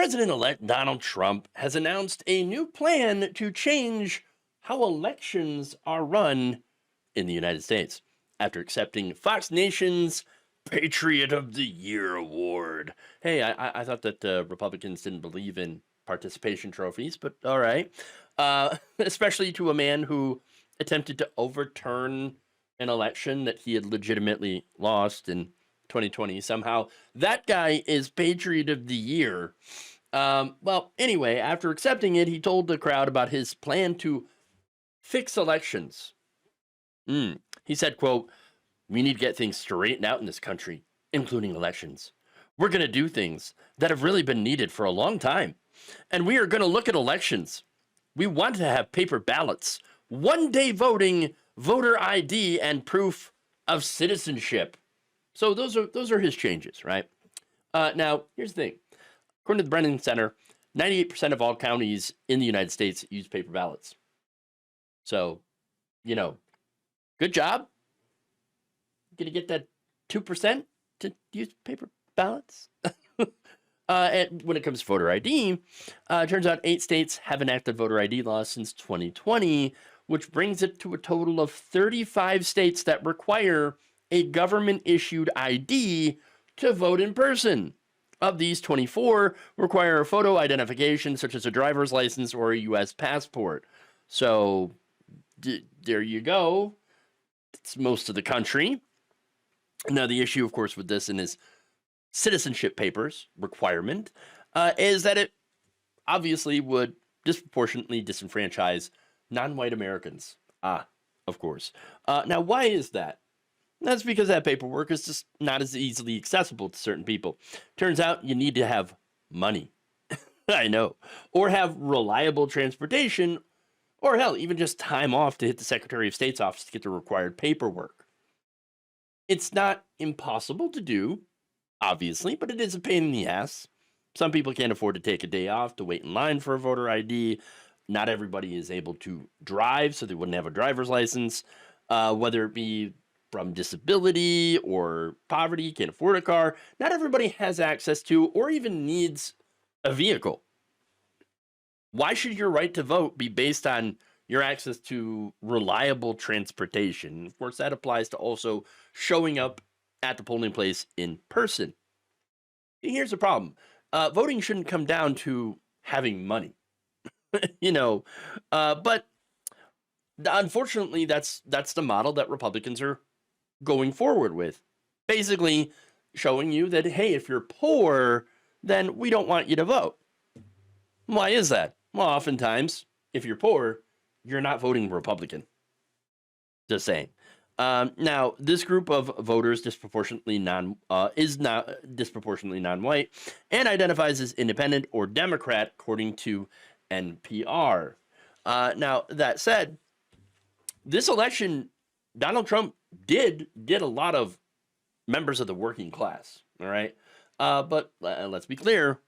President-elect Donald Trump has announced a new plan to change how elections are run in the United States after accepting Fox Nation's Patriot of the Year award. Hey, I thought that Republicans didn't believe in participation trophies, but all right. Especially to a man who attempted to overturn an election that he had legitimately lost in 2020. Somehow that guy is Patriot of the Year. Well, anyway, after accepting it, he told the crowd about his plan to fix elections. He said, quote, "We need to get things straightened out in this country, including elections. We're going to do things that have really been needed for a long time. And we are going to look at elections. We want to have paper ballots, one-day voting, voter ID, and proof of citizenship." So those are his changes, right? Now, here's the thing. According to the Brennan Center, 98% of all counties in the United States use paper ballots. So, good job. Gonna get that 2% to use paper ballots? And when it comes to voter ID, it turns out 8 states have enacted voter ID laws since 2020, which brings it to a total of 35 states that require a government-issued ID to vote in person. Of these, 24 require a photo identification, such as a driver's license or a U.S. passport. So, there you go. It's most of the country. Now, the issue, of course, with this and his citizenship papers requirement is that it obviously would disproportionately disenfranchise non-white Americans. Of course. Now, why is that? That's because that paperwork is just not as easily accessible to certain people. Turns out you need to have money. I know. Or have reliable transportation, or hell, even just time off to hit the Secretary of State's office to get the required paperwork. It's not impossible to do, obviously, but it is a pain in the ass. Some people can't afford to take a day off to wait in line for a voter ID. Not everybody is able to drive, so they wouldn't have a driver's license, whether it be from disability or poverty, can't afford a car. Not everybody has access to or even needs a vehicle. Why should your right to vote be based on your access to reliable transportation? Of course, that applies to also showing up at the polling place in person. Here's the problem. Voting shouldn't come down to having money, but unfortunately, that's the model that Republicans are going forward with. Basically showing you that, hey, if you're poor, then we don't want you to vote. Why is that? Well, oftentimes, if you're poor, you're not voting Republican. Just saying. Now, this group of voters disproportionately is not disproportionately non-white and identifies as independent or Democrat, according to NPR. Now, that said, this election, Donald Trump did get a lot of members of the working class. All right, but let's be clear,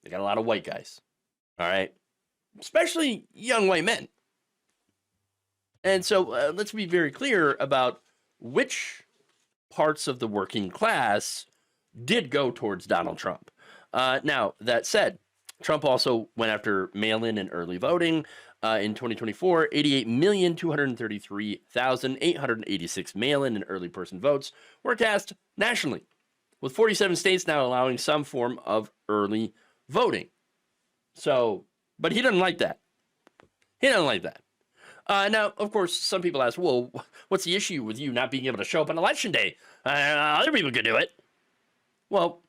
they got a lot of white guys. All right, especially young white men. And so let's be very clear about which parts of the working class did go towards Donald Trump. Now, that said, Trump also went after mail-in and early voting. In 2024, 88,233,886 mail-in and early person votes were cast nationally, with 47 states now allowing some form of early voting. So, but he doesn't like that. He doesn't like that. Now, of course, some people ask, well, what's the issue with you not being able to show up on election day? Other people could do it. Well,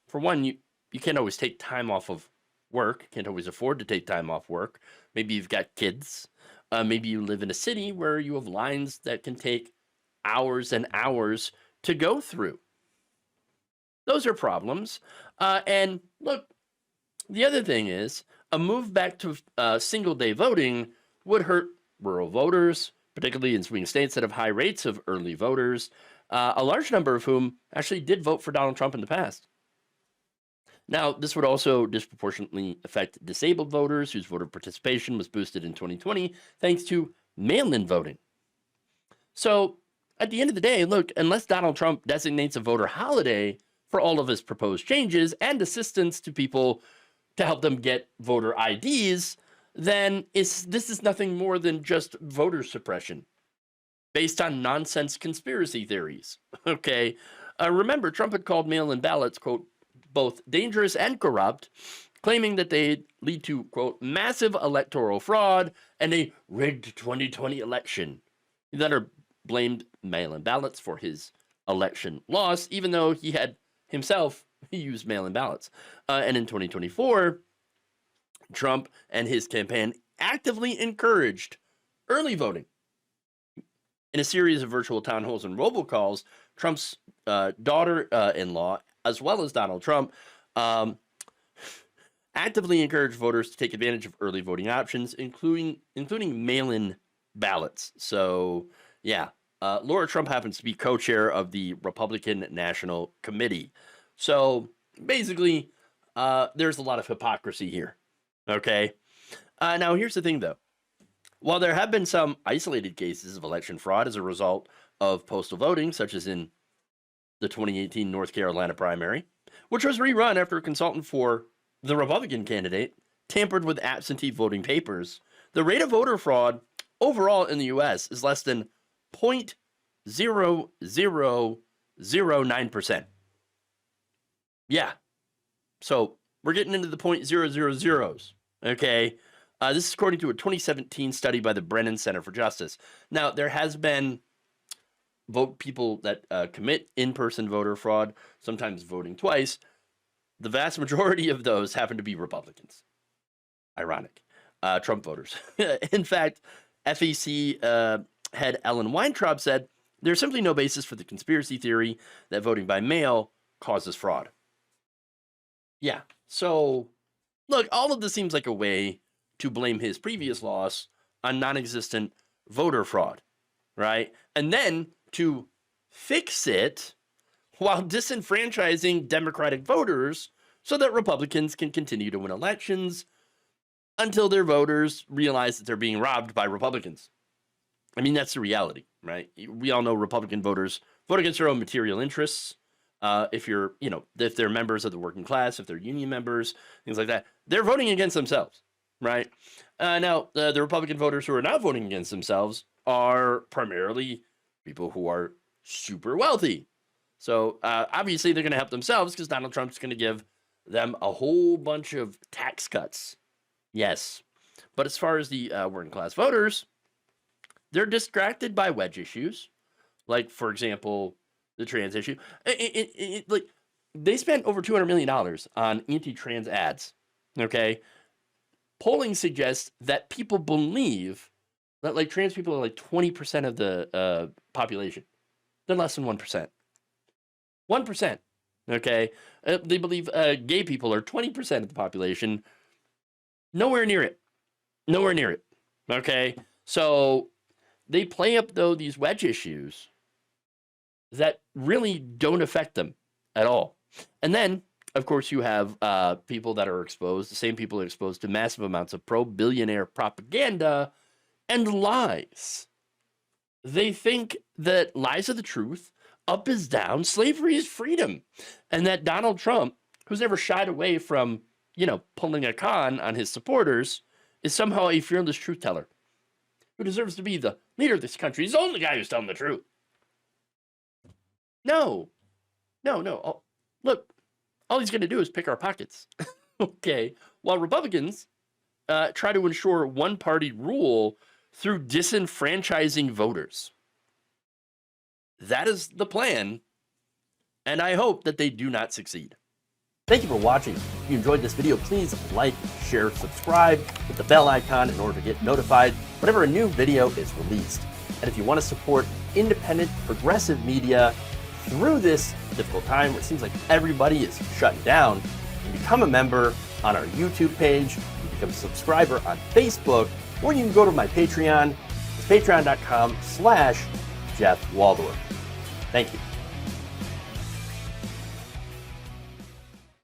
for one, you can't always take time off of work, can't always afford to take time off work. Maybe you've got kids. Maybe you live in a city where you have lines that can take hours and hours to go through. Those are problems. And look, the other thing is a move back to single-day voting would hurt rural voters, particularly in swing states that have high rates of early voters, a large number of whom actually did vote for Donald Trump in the past. Now, this would also disproportionately affect disabled voters whose voter participation was boosted in 2020 thanks to mail-in voting. So, at the end of the day, look, unless Donald Trump designates a voter holiday for all of his proposed changes and assistance to people to help them get voter IDs, then this is nothing more than just voter suppression based on nonsense conspiracy theories. Okay. Remember, Trump had called mail-in ballots, quote, both dangerous and corrupt, claiming that they lead to, quote, massive electoral fraud and a rigged 2020 election. He then blamed mail-in ballots for his election loss, even though he had himself used mail-in ballots. And in 2024, Trump and his campaign actively encouraged early voting. In a series of virtual town halls and robocalls, Trump's daughter-in-law, as well as Donald Trump, actively encouraged voters to take advantage of early voting options, including mail-in ballots. So, yeah, Laura Trump happens to be co-chair of the Republican National Committee. So, basically, there's a lot of hypocrisy here. Okay? Now, here's the thing, though. While there have been some isolated cases of election fraud as a result of postal voting, such as in the 2018 North Carolina primary, which was rerun after a consultant for the Republican candidate tampered with absentee voting papers, the rate of voter fraud overall in the U.S. is less than 0.0009%. Yeah. So we're getting into the 0.000s. Okay. This is according to a 2017 study by the Brennan Center for Justice. Now, there has been people that commit in-person voter fraud, sometimes voting twice. The vast majority of those happen to be Republicans. Ironic. Trump voters. In fact, FEC head Ellen Weintraub said, there's simply no basis for the conspiracy theory that voting by mail causes fraud. Yeah, so, look, all of this seems like a way to blame his previous loss on non-existent voter fraud, right? And then to fix it while disenfranchising Democratic voters so that Republicans can continue to win elections until their voters realize that they're being robbed by Republicans. I mean, that's the reality, right? We all know Republican voters vote against their own material interests. If they're members of the working class, if they're union members, things like that, they're voting against themselves, right? Now, the Republican voters who are not voting against themselves are primarily people who are super wealthy. So obviously they're going to help themselves because Donald Trump's going to give them a whole bunch of tax cuts. Yes. But as far as the working class voters, they're distracted by wedge issues. Like, for example, the trans issue. Like, they spent over $200 million on anti-trans ads. Okay. Polling suggests that people believe that, like, trans people are like 20% of the population. They're less than 1%. 1%. Okay. They believe gay people are 20% of the population. Nowhere near it. Nowhere near it. Okay. So they play up, though, these wedge issues that really don't affect them at all. And then, of course, you have people that are exposed, the same people are exposed to massive amounts of pro-billionaire propaganda and lies. They think that lies are the truth, up is down, slavery is freedom, and that Donald Trump, who's never shied away from, pulling a con on his supporters, is somehow a fearless truth teller who deserves to be the leader of this country. He's the only guy who's telling the truth. No. Look, all he's going to do is pick our pockets. Okay. While Republicans try to ensure one-party rule through disenfranchising voters. That is the plan, and I hope that they do not succeed. Thank you for watching. If you enjoyed this video, please like, share, subscribe, hit the bell icon in order to get notified whenever a new video is released. And if you want to support independent, progressive media through this difficult time where it seems like everybody is shutting down, you can become a member on our YouTube page, you can become a subscriber on Facebook, or you can go to my Patreon. It's patreon.com/Jeff Waldorf. Thank you.